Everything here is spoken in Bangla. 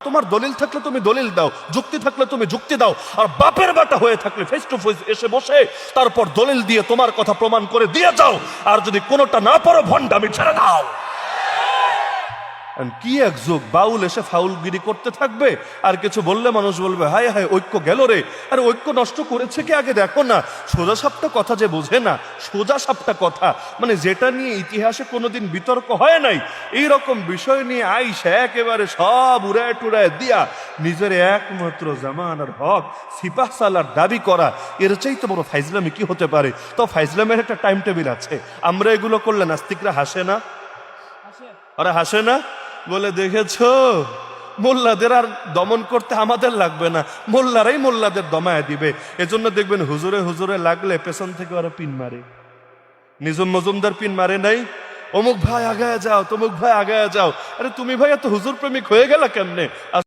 তোমার দলিল থাকলে তুমি দলিল দাও, যুক্তি থাকলে তুমি যুক্তি দাও, আর বাপের বাটা হয়ে থাকলে ফেস টু ফেস এসে বসে তারপর দলিল দিয়ে তোমার কথা প্রমাণ করে দিয়ে যাও। আর যদি কোনোটা না পারো ভণ্ডামি ছেড়ে দাও। কি এক যুগ, বাউল এসে ফাউলগিরি করতে থাকবে, আর কিছু বললে মানুষ বলবে হায় হায় ঐক্য গেল রে। আরে ঐক্য নষ্ট করেছে কি আগে দেখো না। সোজা সাপটা কথা যে বোঝে না, সোজা সাপটা কথা মানে যেটা নিয়ে ইতিহাসে কোনোদিন বিতর্ক হয় নাই, এইরকম বিষয় নিয়ে আইসা একেবারে সব উড়ায় টুড়ায় দিয়া নিজের একমাত্র জামানার হক সিপাহ সালার দাবি করা, এর চাইতে বড় ফাইজলামি কি হতে পারে? তো ফাইজলামের একটা টাইম টেবিল আছে। আমরা এগুলো করলে নাস্তিকরা হাসে না? আরে হাসে না? বলে দেখেছো, মোল্লাদের আর দমন করতে আমাদের লাগবে না, মোল্লারাই মোল্লাদের দমায় দিবে। এজন্য দেখবেন হুজুরে হুজুরে লাগলে পেছন থেকে ওরা পিন মারে। নিজম মজুমদার পিন মারে নাই? অমুক ভাই আগায় যাও, তমুক ভাই আগায় যাও। আরে তুমি ভাই এত হুজুর প্রেমিক হয়ে গেলা কেমনে?